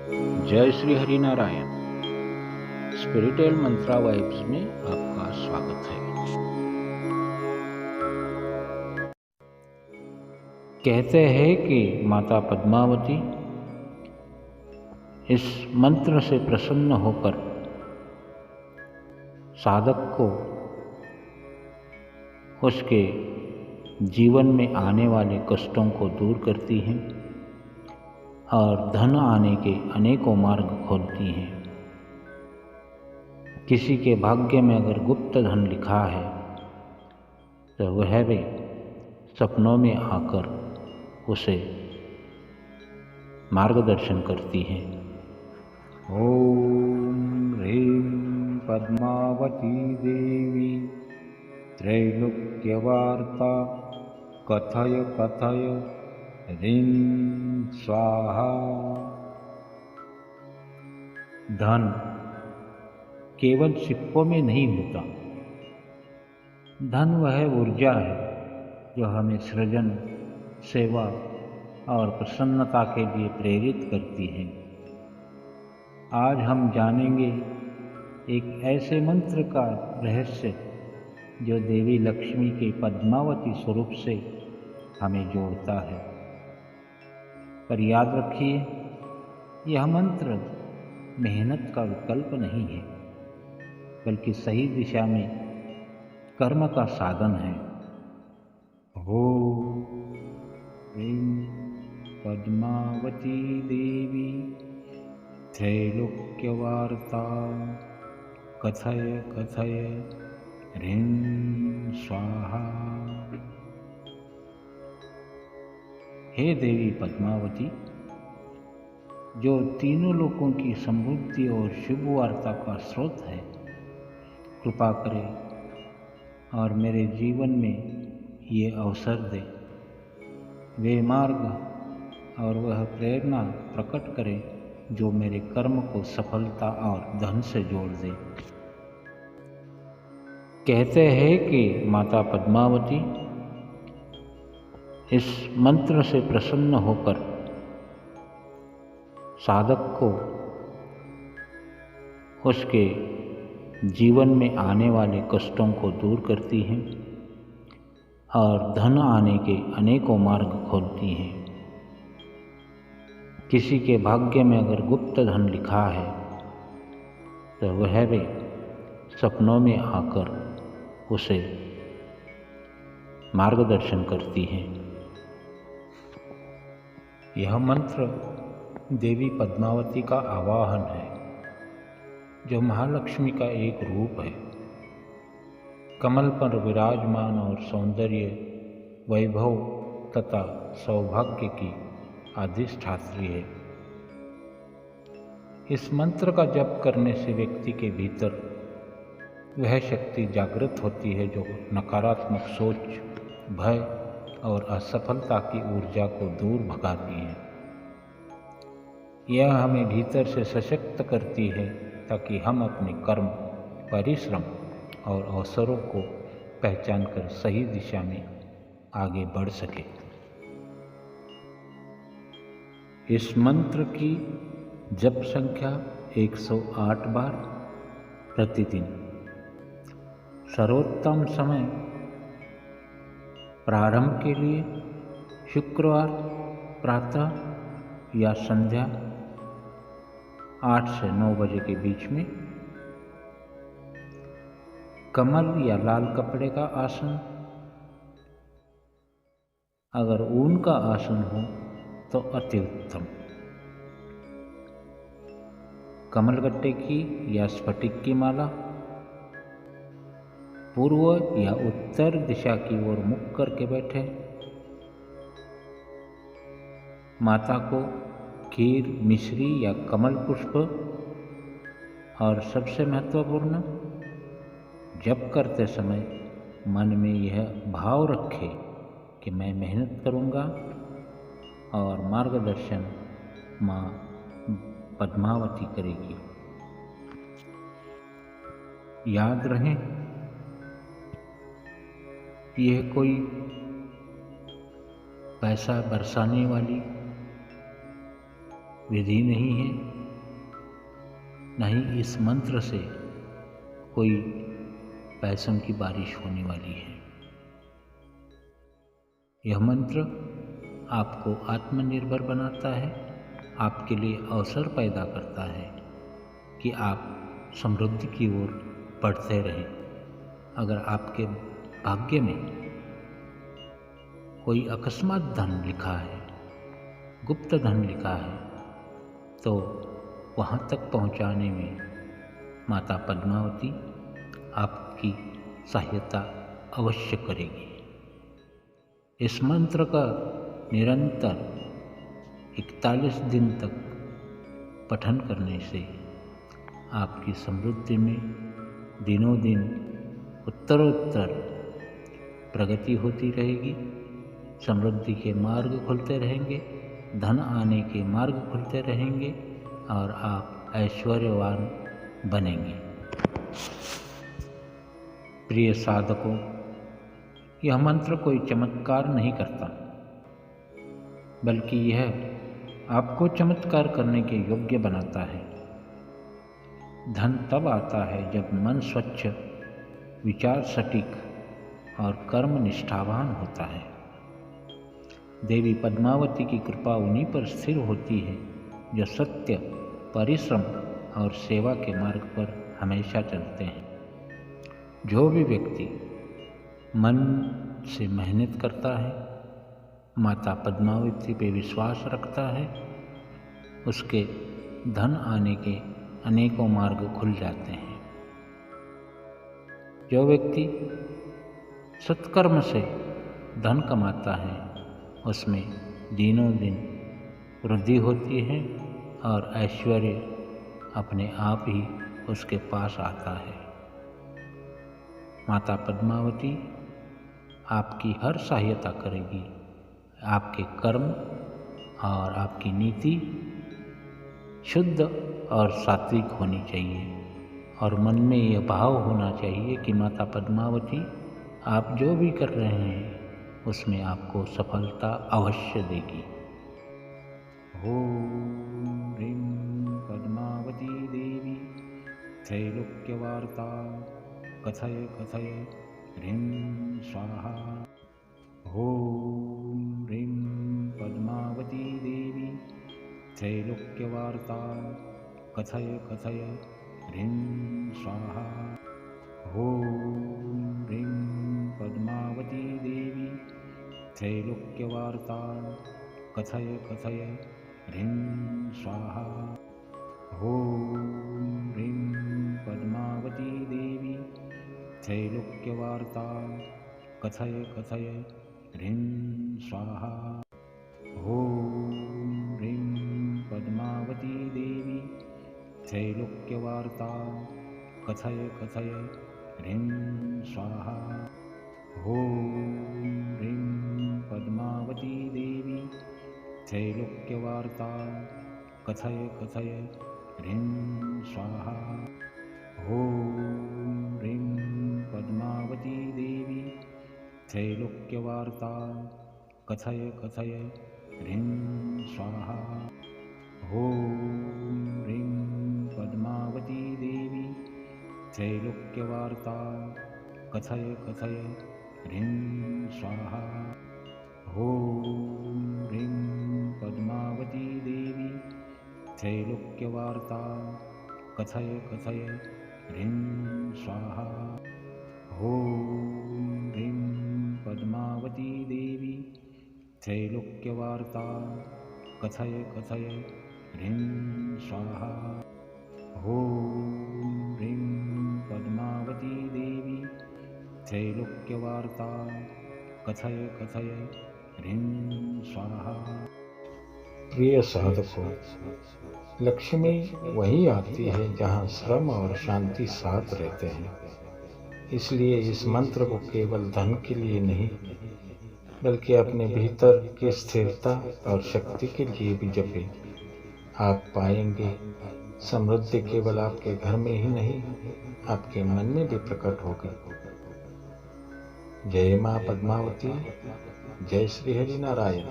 जय श्री हरि नारायण। स्पिरिचुअल मंत्रा वाइब्स में आपका स्वागत है। कहते हैं कि माता पद्मावती इस मंत्र से प्रसन्न होकर साधक को उसके जीवन में आने वाले कष्टों को दूर करती हैं और धन आने के अनेकों मार्ग खोलती हैं। किसी के भाग्य में अगर गुप्त धन लिखा है तो वह भी सपनों में आकर उसे मार्गदर्शन करती हैं। ओम ह्रीं पद्मावती देवी त्रैलोक्यवार्ता कथय कथय ह्रीं स्वाहा। धन केवल सिक्कों में नहीं होता। धन वह ऊर्जा है जो हमें सृजन, सेवा और प्रसन्नता के लिए प्रेरित करती है। आज हम जानेंगे एक ऐसे मंत्र का रहस्य जो देवी लक्ष्मी के पद्मावती स्वरूप से हमें जोड़ता है। पर याद रखिए, यह मंत्र मेहनत का विकल्प नहीं है, बल्कि सही दिशा में कर्म का साधन है। ओम ह्रीं पद्मावती देवी त्रैलोक्यवार्ता कथय कथय ह्रीं स्वाहा। हे देवी पद्मावती, जो तीनों लोकों की समृद्धि और शुभ वार्ता का स्रोत है, कृपा करें और मेरे जीवन में ये अवसर दे। वे मार्ग और वह प्रेरणा प्रकट करें जो मेरे कर्म को सफलता और धन से जोड़ दे। कहते हैं कि माता पद्मावती इस मंत्र से प्रसन्न होकर साधक को उसके जीवन में आने वाले कष्टों को दूर करती हैं और धन आने के अनेकों मार्ग खोलती हैं। किसी के भाग्य में अगर गुप्त धन लिखा है तो वह भी सपनों में आकर उसे मार्गदर्शन करती हैं। यह मंत्र देवी पद्मावती का आवाहन है, जो महालक्ष्मी का एक रूप है। कमल पर विराजमान और सौंदर्य, वैभव तथा सौभाग्य की अधिष्ठात्री है। इस मंत्र का जप करने से व्यक्ति के भीतर वह शक्ति जागृत होती है जो नकारात्मक सोच, भय और असफलता की ऊर्जा को दूर भगाती है। यह हमें भीतर से सशक्त करती है ताकि हम अपने कर्म, परिश्रम और अवसरों को पहचान कर सही दिशा में आगे बढ़ सके। इस मंत्र की जप संख्या 108 बार प्रतिदिन। सर्वोत्तम समय प्रारंभ के लिए शुक्रवार प्रातः या संध्या 8 से 9 बजे के बीच में। कमल या लाल कपड़े का आसन, अगर ऊन का आसन हो तो अति उत्तम। कमलगट्टे की या स्फटिक की माला पूर्व या उत्तर दिशा की ओर मुख करके बैठे। माता को खीर, मिश्री या कमल पुष्प, और सबसे महत्वपूर्ण, जप करते समय मन में यह भाव रखे कि मैं मेहनत करूँगा और मार्गदर्शन माँ पद्मावती करेगी। याद रहे, यह कोई पैसा बरसाने वाली विधि नहीं है, न ही इस मंत्र से कोई पैसों की बारिश होने वाली है। यह मंत्र आपको आत्मनिर्भर बनाता है, आपके लिए अवसर पैदा करता है कि आप समृद्धि की ओर बढ़ते रहें। अगर आपके भाग्य में कोई अकस्मात धन लिखा है, गुप्त धन लिखा है, तो वहाँ तक पहुँचाने में माता पद्मावती आपकी सहायता अवश्य करेगी। इस मंत्र का निरंतर 41 दिन तक पठन करने से आपकी समृद्धि में दिनों दिन उत्तरोत्तर प्रगति होती रहेगी। समृद्धि के मार्ग खुलते रहेंगे, धन आने के मार्ग खुलते रहेंगे और आप ऐश्वर्यवान बनेंगे। प्रिय साधकों, यह मंत्र कोई चमत्कार नहीं करता, बल्कि यह आपको चमत्कार करने के योग्य बनाता है। धन तब आता है जब मन स्वच्छ, विचार सटीक और कर्म निष्ठावान होता है। देवी पद्मावती की कृपा उन्हीं पर स्थिर होती है जो सत्य, परिश्रम और सेवा के मार्ग पर हमेशा चलते हैं। जो भी व्यक्ति मन से मेहनत करता है, माता पद्मावती पे विश्वास रखता है, उसके धन आने के अनेकों मार्ग खुल जाते हैं। जो व्यक्ति सत्कर्म से धन कमाता है, उसमें दिनों दिन वृद्धि होती है और ऐश्वर्य अपने आप ही उसके पास आता है। माता पद्मावती आपकी हर सहायता करेगी। आपके कर्म और आपकी नीति शुद्ध और सात्विक होनी चाहिए और मन में यह भाव होना चाहिए कि माता पद्मावती आप जो भी कर रहे हैं उसमें आपको सफलता अवश्य देगी। ओम ह्रीं पद्मावती देवी त्रैलोक्यवार्ता कथय कथय ह्रीं स्वाहा। ओम ह्रीं पद्मावती देवी त्रैलोक्यवार्ता कथय कथय ह्रीं स्वाहा। ओम ह्रीं पद्मावती देवी त्रैलोक्यवार्ता कथय कथय ह्रीं स्वाहा। ओम ह्रीं पद्मावती देवी त्रैलोक्यवार्ता कथय कथय ह्रीं स्वाहा। ओम ह्रीं पद्मावती देवी त्रैलोक्यवार्ता कथय कथय ह्रीं स्वाहा। ओम ह्रीं पद्मावती देवी त्रैलोक्यवार्ता कथय कथय ह्रीं स्वाहा। ओम ह्रीं पद्मावती देवी त्रैलोक्यवार्ता कथय कथय ह्रीं स्वाहा। ओम ह्रीं पद्मावती देवी त्रैलोक्यवार्ता कथय कथय ह्रीं स्वाहा। ओम ह्रीं पद्मावती देवी त्रैलोक्यवार्ता कथय कथय ह्रीं स्वाहा। ओम ह्रीं पद्मावती देवी त्रैलोक्यवार्ता कथय कथय ह्रीं स्वाहा। ओम ह्रीं पद्मावती देवी त्रैलोक्यवार्ता कथय कथय ह्रीं स्वाहा। प्रिय साधकों, लक्ष्मी वही आती है जहाँ श्रम और शांति साथ रहते हैं। इसलिए इस मंत्र को केवल धन के लिए नहीं, बल्कि अपने भीतर की स्थिरता और शक्ति के लिए भी जपें। आप पाएंगे समृद्धि केवल आपके घर में ही नहीं, आपके मन में भी प्रकट होगी। जय मां पद्मावती, जय श्री हरि नारायण।